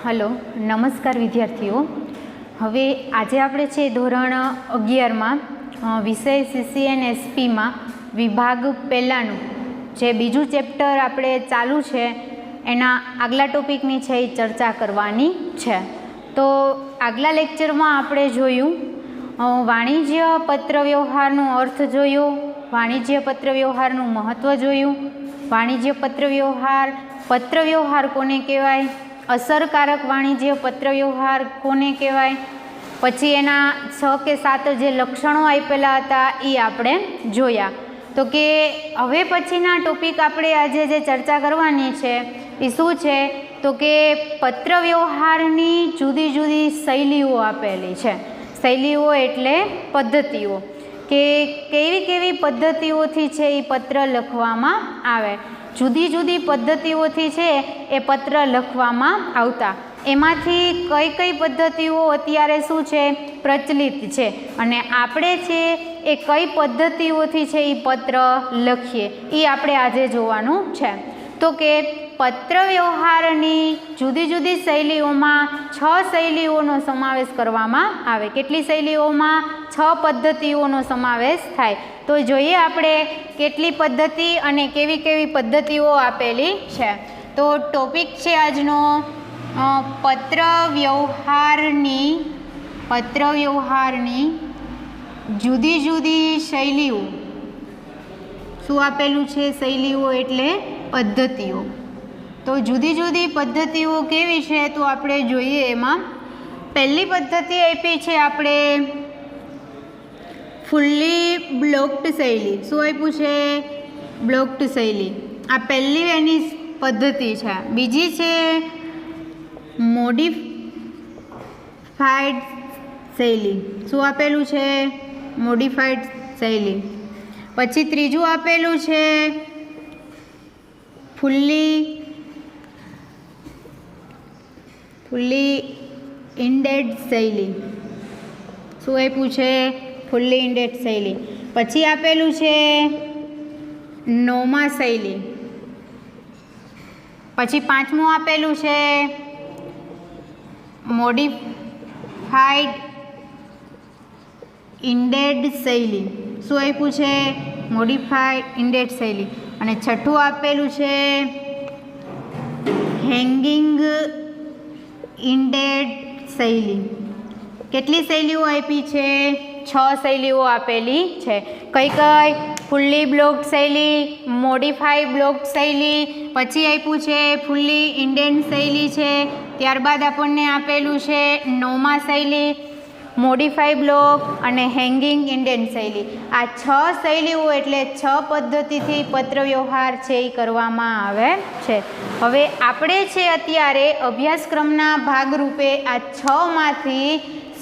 Hello, નમસ્કાર વિદ્યાર્થીઓ. હવે આજે આપણે છે ધોરણ 11માં વિષય CCNSPમાં વિભાગ પહેલાંનું જે બીજું ચેપ્ટર આપણે ચાલુ છે એના આગલા ટોપિકની છે એ ચર્ચા કરવાની છે. તો આગલા લેક્ચરમાં આપણે જોયું વાણિજ્ય પત્રવ્યવહારનો અર્થ જોયો, વાણિજ્ય પત્રવ્યવહારનું મહત્ત્વ જોયું, વાણિજ્ય પત્રવ્યવહાર કોને કહેવાય, અસરકારક વાણિજ્ય પત્રવ્યવહાર કોને કહેવાય, પછી એના 6 કે 7 જે લક્ષણો આપેલા હતા એ આપણે જોયા. તો કે હવે પછીના ટોપિક આપણે આજે જે ચર્ચા કરવાની છે એ શું છે તો કે પત્રવ્યવહારની જુદી જુદી શૈલીઓ આપેલી છે. શૈલીઓ એટલે પદ્ધતિઓ, કે કેવી કેવી પદ્ધતિઓથી છે એ પત્ર લખવામાં આવે. જુદી જુદી પદ્ધતિઓથી છે એ પત્ર લખવામાં આવતા. એમાંથી કઈ કઈ પદ્ધતિઓ અત્યારે શું છે પ્રચલિત છે અને આપણે છે એ કઈ પદ્ધતિઓથી છે એ પત્ર લખીએ એ આપણે આજે જોવાનું છે. તો કે પત્રવ્યવહારની જુદી જુદી શૈલીઓમાં 6 શૈલીઓનો સમાવેશ કરવામાં આવે. કેટલી શૈલીઓમાં? 6 પદ્ધતિઓનો સમાવેશ થાય. તો જોઈએ આપણે કેટલી પદ્ધતિ અને કેવી કેવી પદ્ધતિઓ આપેલી છે. તો ટોપિક છે આજનો પત્રવ્યવહારની જુદી જુદી શૈલીઓ. શું આપેલું છે? શૈલીઓ એટલે પદ્ધતિઓ. તો જુદી જુદી પદ્ધતિઓ કેવી છે તો આપણે જોઈએ. એમાં પહેલી પદ્ધતિ આપી છે આપણે ફુલ્લી બ્લોક્ડ શૈલી. શું આપ્યું છે? બ્લોક્ડ શૈલી. આ પહેલી એની પદ્ધતિ છે. બીજી છે મોડિફાઈડ શૈલી. શું આપેલું છે? મોડિફાઈડ શૈલી. પછી ત્રીજું આપેલું છે ફુલ્લી ઇન્ડેડ શૈલી. શું આપ્યું છે? ફુલ્લી ઇન્ડેડ શૈલી. પછી આપેલું છે નોમા શૈલી. પછી પાંચમું આપેલું છે મોડિફાઈડ ઇન્ડેડ શૈલી. શું આપ્યું છે? મોડિફાઈડ ઇન્ડેડ શૈલી. અને છઠ્ઠું આપેલું છે હેંગિંગ ઇન્ડેડ શૈલી. કેટલી શૈલીઓ આપી છે? 6 શૈલીઓ આપેલી છે. કઈ કઈ? ફુલ્લી બ્લોક્ડ શૈલી, મોડિફાઈડ બ્લોક્ડ શૈલી, પછી આપ્યું છે ફુલ્લી ઇન્ડેડ શૈલી છે, ત્યારબાદ આપણને આપેલું છે નોમા શૈલી, મોડિફાઈડ બ્લોક અને હેંગિંગ ઇન્ડેડ શૈલી. આ 6 શૈલીઓ એટલે 6 પદ્ધતિથી પત્રવ્યવહાર છે એ કરવામાં આવે છે. હવે આપણે છે અત્યારે અભ્યાસક્રમના ભાગરૂપે આ 6માંથી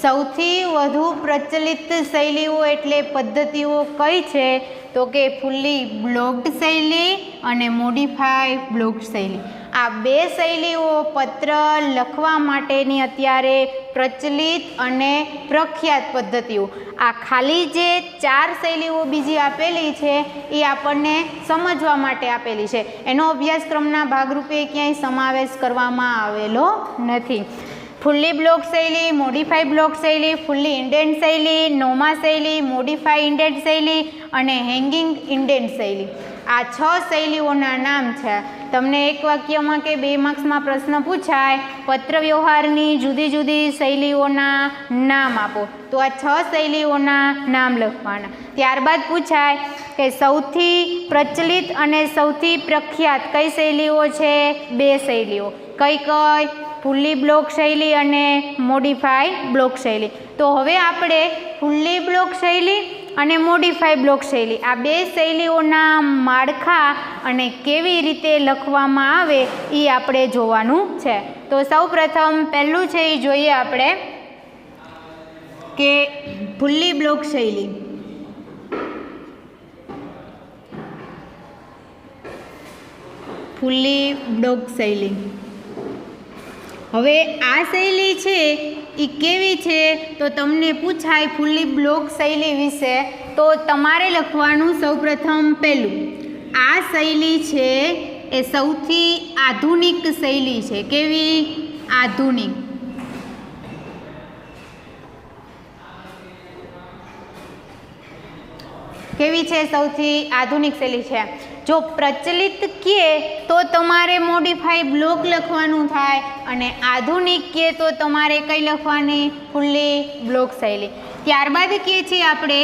સૌથી વધુ પ્રચલિત શૈલીઓ એટલે પદ્ધતિઓ કઈ છે તો કે ફુલ્લી બ્લોક્ડ શૈલી અને મોડિફાઈડ બ્લોક્ડ શૈલી. આ 2 શૈલીઓ પત્ર લખવા માટેની અત્યારે પ્રચલિત અને પ્રખ્યાત પદ્ધતિઓ. આ ખાલી જે 4 શૈલીઓ બીજી આપેલી છે એ આપણને સમજવા માટે આપેલી છે. એનો અભ્યાસક્રમના ભાગરૂપે ક્યાંય સમાવેશ કરવામાં આવેલો નથી. ફુલ્લી બ્લોક શૈલી, મોડિફાઈડ બ્લોક શૈલી, ફુલ્લી ઇન્ડેડ શૈલી, નોમા શૈલી, મોડિફાઈડ ઇન્ડેડ શૈલી અને હેંગિંગ ઇન્ડેડ શૈલી. આ 6 શૈલીઓના નામ છે. તમને એક વાક્યમાં કે 2 માર્ક્સમાં પ્રશ્ન પૂછાય પત્રવ્યવહારની જુદી જુદી શૈલીઓના નામ આપો, તો આ 6 શૈલીઓના નામ લખવાના. ત્યારબાદ પૂછાય કે સૌથી પ્રચલિત અને સૌથી પ્રખ્યાત કઈ શૈલીઓ છે? 2 શૈલીઓ. કઈ કઈ? ફુલ્લી બ્લોક શૈલી અને મોડિફાઈડ બ્લોક શૈલી. તો હવે આપણે ફુલ્લી બ્લોક શૈલી અને મોડિફાઈડ બ્લોક શૈલી આ 2 શૈલીઓના માળખા અને કેવી રીતે લખવામાં આવે એ આપણે જોવાનું છે. તો સૌપ્રથમ પહેલું છે એ જોઈએ આપણે કે ફુલ્લી બ્લોક શૈલી. ફુલ્લી બ્લોક શૈલી. હવે આ શૈલી છે એ કેવી છે તો તમને પૂછાય ફુલ્લી બ્લોક શૈલી વિશે તો તમારે લખવાનું સૌપ્રથમ પહેલું આ શૈલી છે એ સૌથી આધુનિક શૈલી છે. કેવી? આધુનિક. કેવી છે? સૌથી આધુનિક શૈલી છે. જો પ્રચલિત કહે તો તમારે મોડિફાઈ બ્લોક લખવાનું થાય અને આધુનિક કહે તો તમારે કઈ લખવાની? ફૂલ્લી બ્લોક શૈલી. ત્યારબાદ કહે છે આપણે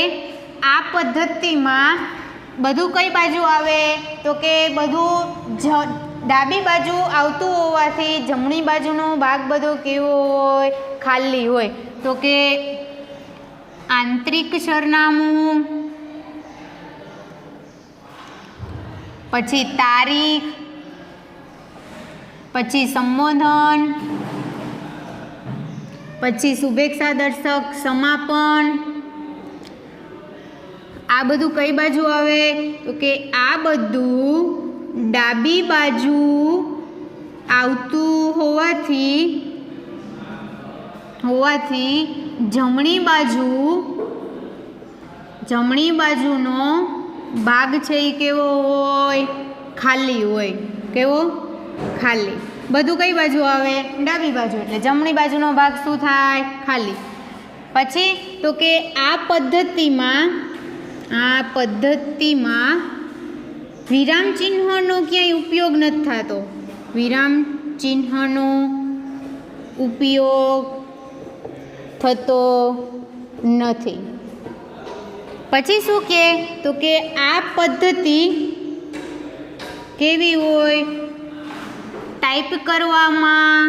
આ પદ્ધતિમાં બધું કઈ બાજુ આવે? તો કે બધું ડાબી બાજુ આવતું હોવાથી જમણી બાજુનો ભાગ બધો કેવો હોય? ખાલી હોય. તો કે આંતરિક સરનામું, પછી તારીખ, પછી સંબોધન, પછી શુભેચ્છા દર્શક સમાપન. આ બધું કઈ બાજુ આવે? તો કે આ બધું ડાબી બાજુ આવતું હોવાથી જમણી બાજુનો ભાગ છે એ કેવો હોય? ખાલી હોય. કેવો? ખાલી. બધું કઈ બાજુ આવે? ડાબી બાજુ. એટલે જમણી બાજુનો ભાગ શું થાય? ખાલી. પછી તો કે આ પદ્ધતિમાં વિરામ ચિહ્નનો ક્યાંય ઉપયોગ નથી થતો. વિરામ ચિહ્નનો ઉપયોગ થતો નથી. પછી શું કહે? તો કે આ પદ્ધતિ કેવી હોય? ટાઈપ કરવામાં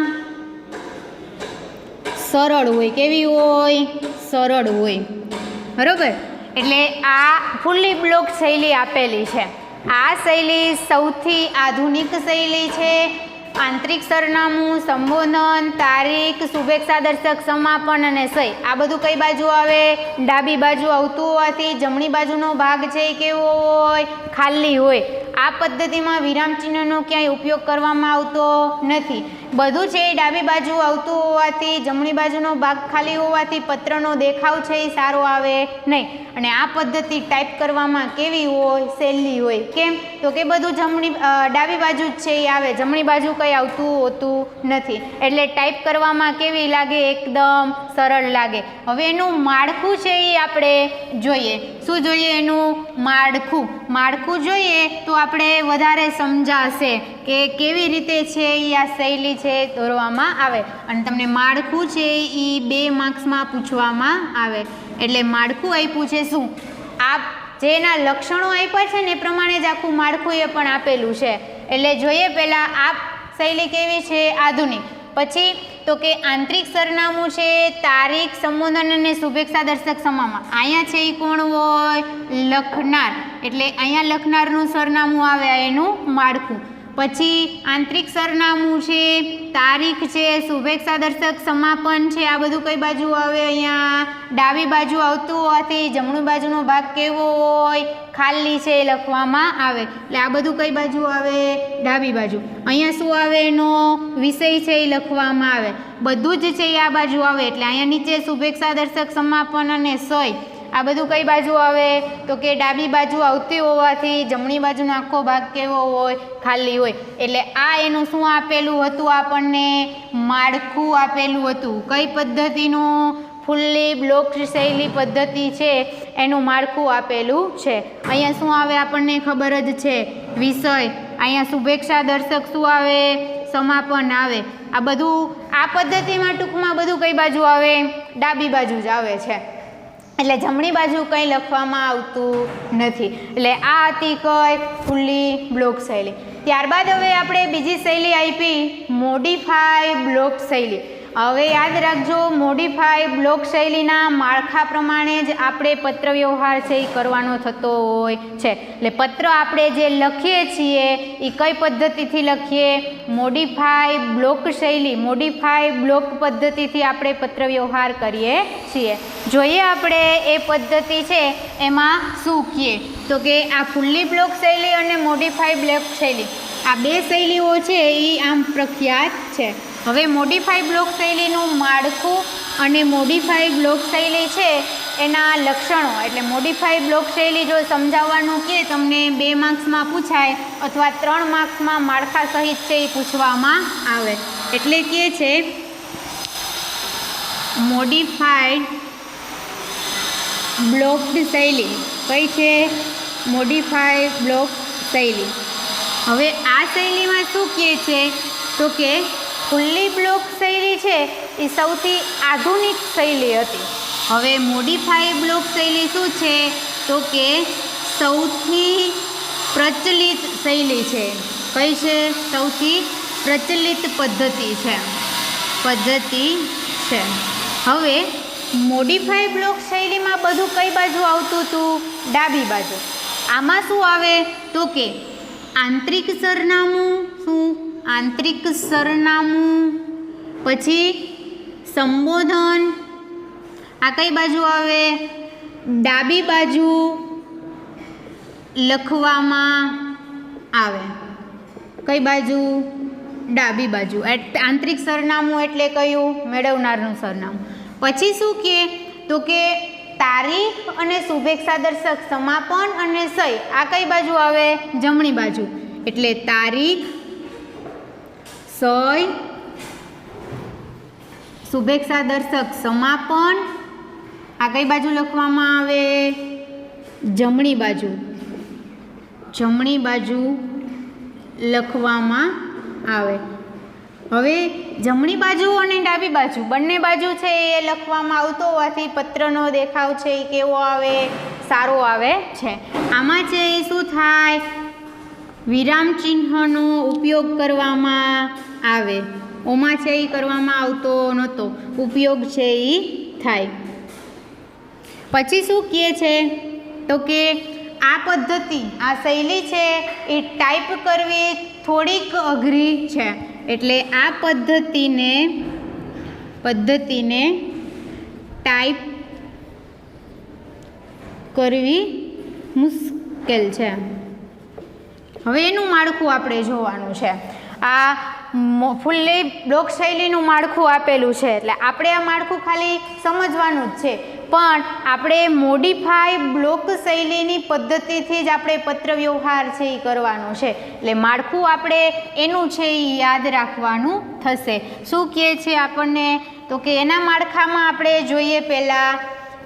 સરળ હોય. કેવી હોય? સરળ હોય. બરોબર. એટલે આ ફૂલ્લી બ્લોક શૈલી આપેલી છે. આ શૈલી સૌથી આધુનિક શૈલી છે. આંતરિક સરનામું, સંબોધન, તારીખ, શુભેચ્છા દર્શક સમાપન અને સહી આ બધું કઈ બાજુ આવે? ડાબી બાજુ આવતું હોવાથી જમણી બાજુનો ભાગ છે એ કેવો હોય? ખાલી હોય. આ પદ્ધતિમાં વિરામ ચિહ્નનો ક્યાંય ઉપયોગ કરવામાં આવતો નથી. બધું છે એ ડાબી બાજુ આવતું હોવાથી જમણી બાજુનો ભાગ ખાલી હોવાથી પત્રનો દેખાવ છે એ સારો આવે નહીં. અને આ પદ્ધતિ ટાઈપ કરવામાં કેવી હોય? સહેલી હોય. કેમ? તો કે બધું ડાબી બાજુ જ છે એ આવે, જમણી બાજુ કંઈ આવતું હોતું નથી. એટલે ટાઈપ કરવામાં કેવી લાગે? એકદમ સરળ લાગે. હવે એનું માળખું છે એ આપણે જોઈએ. શું જોઈએ? એનું માળખું જોઈએ તો આપણે વધારે સમજાશે કે કેવી રીતે છે એ આ શૈલી છે દોરવામાં આવે. અને તમને માળખું છે એ 2 માર્ક્સમાં પૂછવામાં આવે. એટલે માળખું આપ્યું છે શું? આ જેના લક્ષણો આપ્યા છે ને એ પ્રમાણે જ આખું માળખું એ પણ આપેલું છે. એટલે જોઈએ પહેલાં આ શૈલી કેવી છે? આધુનિક. પછી તો કે આંતરિક સરનામું છે, તારીખ, સંબોધન અને શુભેચ્છા દર્શક સમાપન. અહીંયા છે એ કોણ હોય? લખનાર. એટલે અહીંયા લખનારનું સરનામું આવે એનું માળખું. પછી આંતરિક સરનામું છે, તારીખ છે, શુભેચ્છા દર્શક સમાપન છે. આ બધું કઈ બાજુ આવે? અહીંયા ડાબી બાજુ આવતું હોવાથી જમણી બાજુનો ભાગ કેવો હોય? ખાલી છે એ લખવામાં આવે. એટલે આ બધું કઈ બાજુ આવે? ડાબી બાજુ. અહીંયા શું આવે? એનો વિષય છે એ લખવામાં આવે. બધું જ છે એ આ બાજુ આવે. એટલે અહીંયા નીચે શુભેચ્છા દર્શક સમાપન અને સહી આ બધું કઈ બાજુ આવે? તો કે ડાબી બાજુ આવતી હોવાથી જમણી બાજુનો આખો ભાગ કેવો હોય? ખાલી હોય. એટલે આ એનું શું આપેલું હતું? આપણને માળખું આપેલું હતું. કઈ પદ્ધતિનું? ફૂલ્લી બ્લોક શૈલી પદ્ધતિ છે એનું માળખું આપેલું છે. અહીંયા શું આવે? આપણને ખબર જ છે. વિષય. અહીંયા શુભેચ્છા દર્શક શું આવે? સમાપન આવે. આ બધું આ પદ્ધતિમાં ટૂંકમાં બધું કઈ બાજુ આવે? ડાબી બાજુ જ આવે છે. એટલે જમણી બાજુ કંઈ લખવામાં આવતું નથી. એટલે આ હતી કઈ? ફૂલ્લી બ્લોક શૈલી. ત્યારબાદ હવે આપણે બીજી શૈલી આપી મોડિફાઈ બ્લોક શૈલી. હવે યાદ રાખજો, મોડિફાઈ બ્લોક શૈલીના માળખા પ્રમાણે જ આપણે પત્ર વ્યવહાર છે એ કરવાનો થતો હોય છે. એટલે પત્ર આપણે જે લખીએ છીએ એ કઈ પદ્ધતિથી લખીએ? મોડિફાઈ બ્લોક શૈલી, મોડિફાઈ બ્લોક પદ્ધતિથી આપણે પત્ર વ્યવહાર કરીએ છીએ. જોઈએ આપણે એ પદ્ધતિ છે એમાં શું કહીએ? તો કે આ ફૂલ્લી બ્લોક શૈલી અને મોડિફાઈ બ્લોક શૈલી આ 2 શૈલીઓ છે એ આમ પ્રખ્યાત છે. હવે મોડિફાઈ બ્લોક શૈલીનું માળખું અને મોડિફાઈ બ્લોક શૈલી છે એના લક્ષણો. એટલે મોડિફાઈ બ્લોક શૈલી જો સમજાવવાનું કે તમને 2 માર્ક્સમાં પૂછાય અથવા 3 માર્ક્સમાં માળખા સહિત છે એ પૂછવામાં આવે. એટલે કે છે મોડિફાઈડ બ્લોક્ડ શૈલી. કઈ છે? મોડિફાઈડ બ્લોક શૈલી. હવે આ શૈલીમાં શું કહે છે તો કે ફુલ્લી બ્લોક શૈલી છે એ સૌથી આધુનિક શૈલી હતી. હવે મોડિફાઈડ બ્લોક શૈલી શું છે તો કે સૌથી પ્રચલિત શૈલી છે. કઈ છે? સૌથી પ્રચલિત પદ્ધતિ છે. હવે મોડિફાઈ બ્લોક શૈલીમાં બધું કઈ બાજુ આવતું હતું? ડાબી બાજુ. આમાં શું આવે તો કે આંતરિક સરનામું. શું? આંતરિક સરનામું. પછી સંબોધન. આ કઈ બાજુ આવે? ડાબી બાજુ લખવામાં આવે. કઈ બાજુ? ડાબી બાજુ. આંતરિક સરનામું એટલે કયું? મેળવનારનું સરનામું. પછી શું કહે તો કે તારીખ અને શુભેચ્છા દર્શક સમાપન અને સહી આ કઈ બાજુ આવે? જમણી બાજુ. એટલે તારીખ, સહી, શુભેચ્છા દર્શક સમાપન આ કઈ બાજુ લખવામાં આવે? જમણી બાજુ. જમણી બાજુ લખવામાં આવે. હવે જમણી બાજુ અને ડાબી બાજુ બંને બાજુ છે એ લખવામાં આવતો હોવાથી પત્રનો દેખાવ છે એ કેવો આવે? સારો આવે છે. આમાં છે એ શું થાય? વિરામ ચિહ્નનો ઉપયોગ કરવામાં આવે. ઓમાં છે એ કરવામાં આવતો નહોતો, ઉપયોગ છે એ થાય. પછી શું કહે છે તો કે આ પદ્ધતિ, આ શૈલી છે એ ટાઈપ કરવી થોડીક અઘરી છે. એટલે આ પદ્ધતિને ટાઈપ કરવી મુશ્કેલ છે. હવે એનું માળખું આપણે જોવાનું છે. આ ફુલ્લી બ્લોક શૈલીનું માળખું આપેલું છે એટલે આપણે આ માળખું ખાલી સમજવાનું જ છે. પણ આપણે મોડિફાઈ બ્લોક શૈલીની પદ્ધતિથી જ આપણે પત્ર વ્યવહાર છે એ કરવાનો છે. એટલે માળખું આપણે એનું છે એ યાદ રાખવાનું થશે. શું કહે છે આપણને તો કે એના માળખામાં આપણે જોઈએ પહેલાં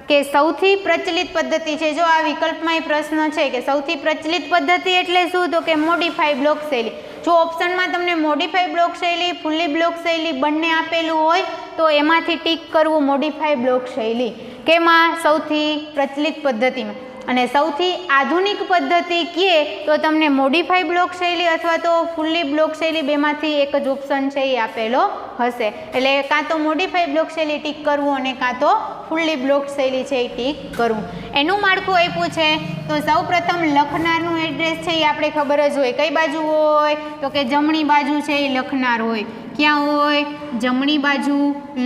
કે સૌથી પ્રચલિત પદ્ધતિ છે. જો આ વિકલ્પમાં પ્રશ્ન છે કે સૌથી પ્રચલિત પદ્ધતિ એટલે શું તો કે મોડિફાઈ બ્લોક શૈલી. જો ઓપ્શનમાં તમને મોડિફાઈ બ્લોક શૈલી, ફુલ્લી બ્લોક શૈલી બંને આપેલું હોય તો એમાંથી ટીક કરવું મોડિફાઈ બ્લોક શૈલી. કેમાં? સૌથી પ્રચલિત પદ્ધતિમાં. અને સૌથી આધુનિક પદ્ધતિ કહે તો તમને મોડિફાઈ બ્લોક શૈલી અથવા તો ફુલ્લી બ્લોક શૈલી બેમાંથી એક જ ઓપ્શન છે એ આપેલો હશે. એટલે કાં તો મોડિફાઈ બ્લોક શૈલી ટીક કરવું અને કાં તો ફુલ્લી બ્લોક શૈલી છે એ ટીક કરવું. એનું માળખું આપ્યું છે તો સૌ પ્રથમ લખનારનું એડ્રેસ છે એ આપણે ખબર જ હોય. કઈ બાજુ હોય તો કે જમણી બાજુ છે એ લખનાર હોય. ક્યાં હોય? જમણી બાજુ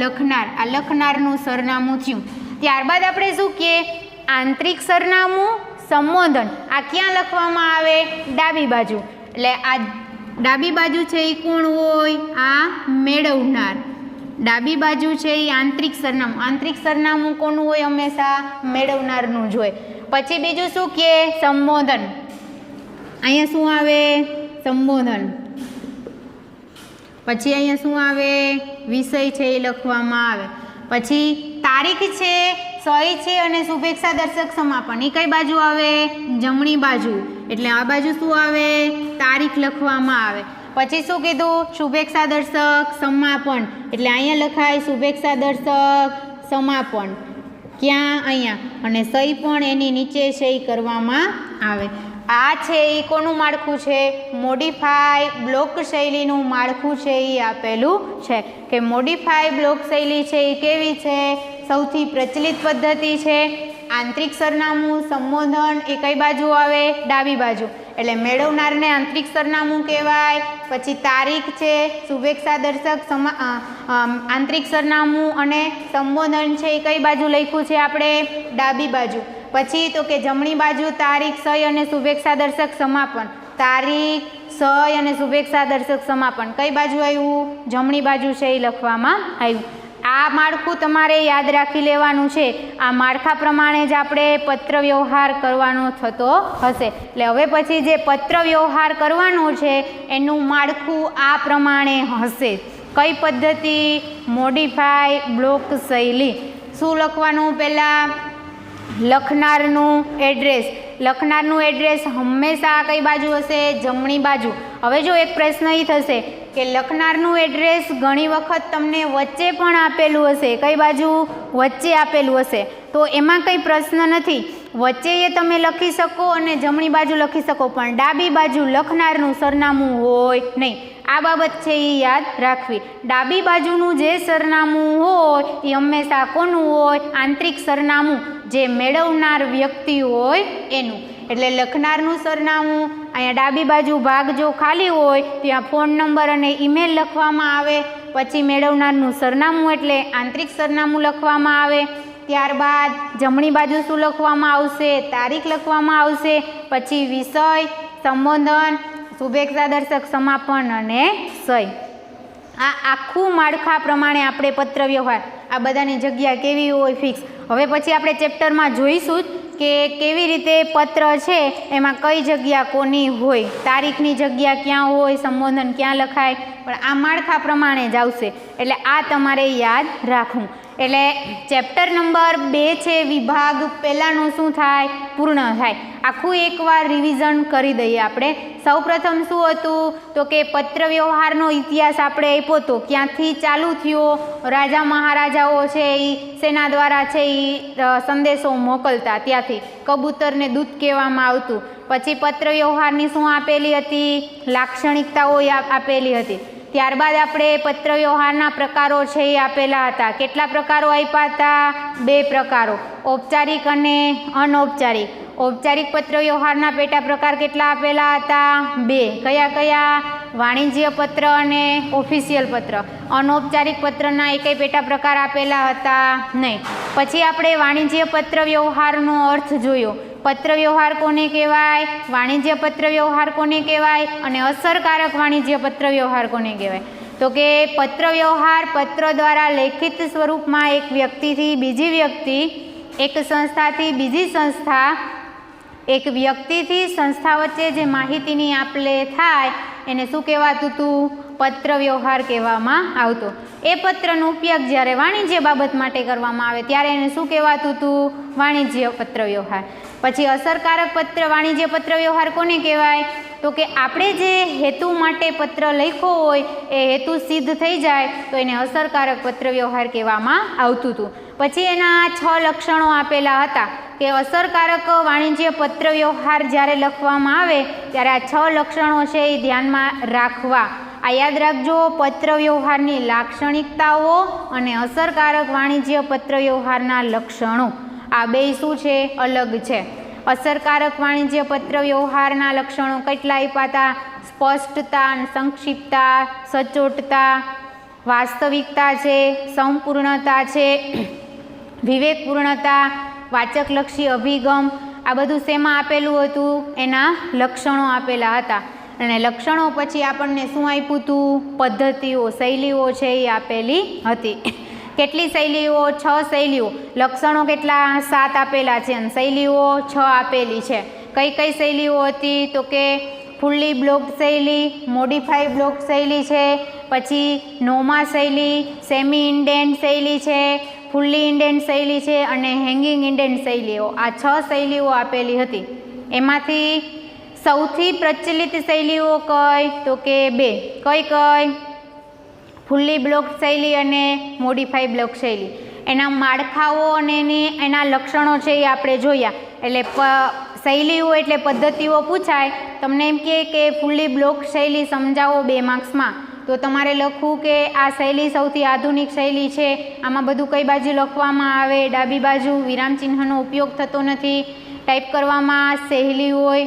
લખનાર. આ લખનારનું સરનામું થયું. ત્યારબાદ આપણે શું કહીએ? આંતરિક સરનામું, સંબોધન આ ક્યાં લખવામાં આવે? ડાબી બાજુ. એટલે આ ડાબી બાજુ છે એ કોણ હોય? આ મેળવનાર. ડાબી બાજુ છે એ આંતરિક સરનામું. આંતરિક સરનામું કોનું હોય? હંમેશા મેળવનારનું જ હોય. પછી બીજું શું કહે? સંબોધન. અહીંયા શું આવે? સંબોધન. પછી અહીંયા શું આવે? વિષય છે એ લખવામાં આવે. પછી તારીખ છે, સહી છે અને શુભેચ્છા દર્શક સમાપન એ કઈ બાજુ આવે? જમણી બાજુ. એટલે આ બાજુ શું આવે? તારીખ લખવામાં આવે. પછી શું કીધું? શુભેચ્છા દર્શક સમાપન. એટલે અહીંયા લખાય શુભેચ્છા દર્શક સમાપન. ક્યાં? અહીંયા. અને સહી પણ એની નીચે છે એ કરવામાં આવે. આ છે એ કોનું માળખું છે? મોડિફાઈ બ્લોક શૈલીનું માળખું છે એ આપેલું છે. કે મોડિફાઈ બ્લોક શૈલી છે એ કેવી છે? સૌથી પ્રચલિત પદ્ધતિ છે. આંતરિક સરનામું, સંબોધન એ કઈ બાજુ આવે? ડાબી બાજુ. એટલે મેળવનારને આંતરિક સરનામું કહેવાય. પછી તારીખ છે, શુભેચ્છા દર્શક આંતરિક સરનામું અને સંબોધન છે એ કઈ બાજુ લખ્યું છે આપણે? ડાબી બાજુ. પછી તો કે જમણી બાજુ તારીખ, સહી અને શુભેચ્છા દર્શક સમાપન. તારીખ, સહી અને શુભેચ્છા દર્શક સમાપન કઈ બાજુ આવ્યું? જમણી બાજુ છે એ લખવામાં આવ્યું. આ માળખું તમારે યાદ રાખી લેવાનું છે. આ માળખા પ્રમાણે જ આપણે પત્ર વ્યવહાર કરવાનો થતો હશે. એટલે હવે પછી જે પત્ર વ્યવહાર કરવાનો છે એનું માળખું આ પ્રમાણે હશે. કઈ પદ્ધતિ? મોડિફાય બ્લોક શૈલી. શું લખવાનું? પહેલાં લખનારનું એડ્રેસ. લખનારનું એડ્રેસ હંમેશા કઈ બાજુ હશે? જમણી બાજુ. હવે જો એક પ્રશ્ન એ થશે કે લખનારનું એડ્રેસ ઘણી વખત તમને વચ્ચે પણ આપેલું હશે. કઈ બાજુ? વચ્ચે આપેલું હશે. તો એમાં કંઈ પ્રશ્ન નથી, વચ્ચે એ તમે લખી શકો અને જમણી બાજુ લખી શકો, પણ ડાબી બાજુ લખનારનું સરનામું હોય નહીં. આ બાબત છે એ યાદ રાખવી. ડાબી બાજુનું જે સરનામું હોય એ હંમેશા કોનું હોય? આંતરિક સરનામું, જે મેળવનાર વ્યક્તિ હોય એનું. એટલે લખનારનું સરનામું અહીંયા ડાબી બાજુ ભાગ જો ખાલી હોય ત્યાં ફોન નંબર અને ઈમેલ લખવામાં આવે. પછી મેળવનારનું સરનામું એટલે આંતરિક સરનામું લખવામાં આવે. ત્યારબાદ જમણી બાજુ શું લખવામાં આવશે? તારીખ લખવામાં આવશે. પછી વિષય, સંબોધન, શુભેચ્છા દર્શક, સમાપન અને સહી. આ આખું માળખા પ્રમાણે આપણે પત્ર વ્યવહાર, આ બધાની જગ્યા કેવી હોય? ફિક્સ. હવે પછી આપણે ચેપ્ટરમાં જોઈશું કે કેવી રીતે પત્ર છે એમાં કઈ જગ્યા કોની હોય, તારીખની જગ્યા ક્યાં હોય, સંબોધન ક્યાં લખાય, પણ આ માળખા પ્રમાણે જ આવશે. એટલે આ તમારે યાદ રાખવું. એટલે ચેપ્ટર નંબર 2 છે વિભાગ પહેલાંનું શું થાય? પૂર્ણ થાય. આખું એકવાર રિવિઝન કરી દઈએ આપણે. સૌપ્રથમ શું હતું? તો કે પત્ર વ્યવહારનો ઇતિહાસ આપણે આપ્યો હતો. ક્યાંથી ચાલુ થયો? રાજા મહારાજાઓ છે એ સેના દ્વારા છે એ સંદેશો મોકલતા, ત્યાંથી કબૂતરને દૂત કહેવામાં આવતું. પછી પત્ર વ્યવહારની શું આપેલી હતી? લાક્ષણિકતાઓ આપેલી હતી. ત્યારબાદ આપણે પત્ર વ્યવહારના પ્રકારો છે એ આપેલા હતા. કેટલા પ્રકારો આપ્યા હતા? 2 પ્રકારો, ઔપચારિક અને અનૌપચારિક. ઔપચારિક પત્ર વ્યવહારના પેટા પ્રકાર કેટલા આપેલા હતા? 2. કયા કયા? વાણિજ્ય પત્ર અને ઓફિશિયલ પત્ર. અનૌપચારિક પત્રના એકેય પેટા પ્રકાર આપેલા હતા નહીં. પછી આપણે વાણિજ્ય પત્ર વ્યવહારનો અર્થ જોયો. પત્ર વ્યવહાર કોને કહેવાય? વાણિજ્ય પત્ર વ્યવહાર કોને કહેવાય? અને અસરકારક વાણિજ્ય પત્ર વ્યવહાર કોને કહેવાય? તો કે પત્ર વ્યવહાર પત્ર દ્વારા લેખિત સ્વરૂપમાં એક વ્યક્તિથી બીજી વ્યક્તિ, એક સંસ્થાથી બીજી સંસ્થા, એક વ્યક્તિથી સંસ્થા વચ્ચે જે માહિતીની આપ-લે થાય એને શું કહેવાતું હતું? પત્ર વ્યવહાર કહેવામાં આવતો. એ પત્રનો ઉપયોગ જ્યારે વાણિજ્ય બાબત માટે કરવામાં આવે ત્યારે એને શું કહેવાતું હતું? વાણિજ્ય પત્ર વ્યવહાર. પછી અસરકારક પત્ર વાણિજ્ય પત્ર વ્યવહાર કોને કહેવાય? તો કે આપણે જે હેતુ માટે પત્ર લખ્યો હોય એ હેતુ સિદ્ધ થઈ જાય તો એને અસરકારક પત્ર વ્યવહાર કહેવામાં આવતું હતું. પછી એના 6 લક્ષણો આપેલા હતા કે અસરકારક વાણિજ્ય પત્ર વ્યવહાર જ્યારે લખવામાં આવે ત્યારે આ 6 લક્ષણો છે એ ધ્યાનમાં રાખવા. આ યાદ રાખજો, પત્ર વ્યવહારની લાક્ષણિકતાઓ અને અસરકારક વાણિજ્ય પત્ર વ્યવહારના લક્ષણો. આ 2 શું છે? અલગ છે. અસરકારક વાણિજ્ય પત્ર વ્યવહારના લક્ષણો કેટલા આપ્યા હતા? સ્પષ્ટતા, સંક્ષિપ્તતા, સચોટતા, વાસ્તવિકતા છે, સંપૂર્ણતા છે, વિવેકપૂર્ણતા, વાચકલક્ષી અભિગમ. આ બધું શેમાં આપેલું હતું? એના લક્ષણો આપેલા હતા. અને લક્ષણો પછી આપણને શું આપ્યું હતું? પદ્ધતિઓ, શૈલીઓ છે એ આપેલી હતી. કેટલી શૈલીઓ? 6 શૈલીઓ. લક્ષણો કેટલા? 7 આપેલા છે અને શૈલીઓ 6 આપેલી છે. કઈ કઈ શૈલીઓ હતી? તો કે ફુલ્લી બ્લોક્ડ શૈલી, મોડિફાઈ બ્લોક શૈલી છે, પછી નોમા શૈલી, સેમી ઇન્ડેન્ટ શૈલી છે, ફુલ્લી ઇન્ડેન્ટ શૈલી છે અને હેંગિંગ ઇન્ડેન્ટ શૈલીઓ. આ 6 શૈલીઓ આપેલી હતી. એમાંથી સૌથી પ્રચલિત શૈલીઓ કઈ? તો કે 2. કઈ કઈ? ફુલ્લી બ્લોક્ડ શૈલી અને મોડિફાઈ બ્લોક શૈલી. એના માળખાઓ અને એના લક્ષણો છે એ આપણે જોયા. એટલે શૈલીઓ એટલે પદ્ધતિઓ પૂછાય. તમને એમ કે ફુલ્લી બ્લોક શૈલી સમજાવો 2 માર્ક્સમાં, તો તમારે લખવું કે આ શૈલી સૌથી આધુનિક શૈલી છે. આમાં બધું કઈ બાજુ લખવામાં આવે? ડાબી બાજુ. વિરામચિહ્નનો ઉપયોગ થતો નથી. ટાઈપ કરવામાં સહેલી હોય,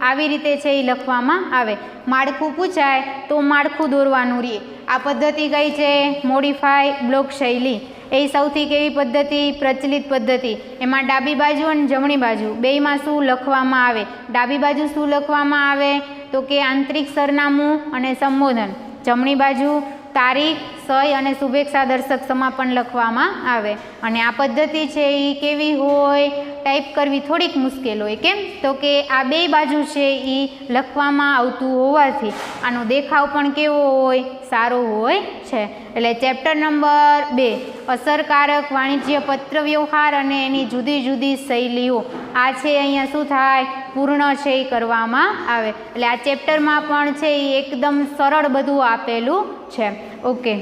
આવી રીતે છે એ લખવામાં આવે. માળખું પૂછાય તો માળખું દોરવાનું રહે. આ પદ્ધતિ કઈ છે? મોડિફાઈ બ્લોક શૈલી. એ સૌથી કેવી પદ્ધતિ? પ્રચલિત પદ્ધતિ. એમાં ડાબી બાજુ અને જમણી બાજુ બેયમાં શું લખવામાં આવે? ડાબી બાજુ શું લખવામાં આવે? તો કે આંતરિક સરનામું અને સંબોધન. જમણી બાજુ તારીખ, સહી અને શુભેચ્છા દર્શક સમાપન લખવામાં આવે. અને આ પદ્ધતિ છે એ કેવી હોય, ટાઈપ કરવી થોડીક મુશ્કેલ હોય. કેમ તો કે આ બે બાજુ છે એ લખવામાં આવતું હોવાથી આનો દેખાવ પણ કેવો હોય, સારો હોય છે. એટલે ચેપ્ટર નંબર 2 અસરકારક વાણિજ્ય પત્ર વ્યવહાર અને એની જુદી જુદી શૈલીઓ, આ છે અહીંયા શું થાય, પૂર્ણ છે એ કરવામાં આવે. એટલે આ ચેપ્ટરમાં પણ છે એ એકદમ સરળ બધું આપેલું છે. ઓકે.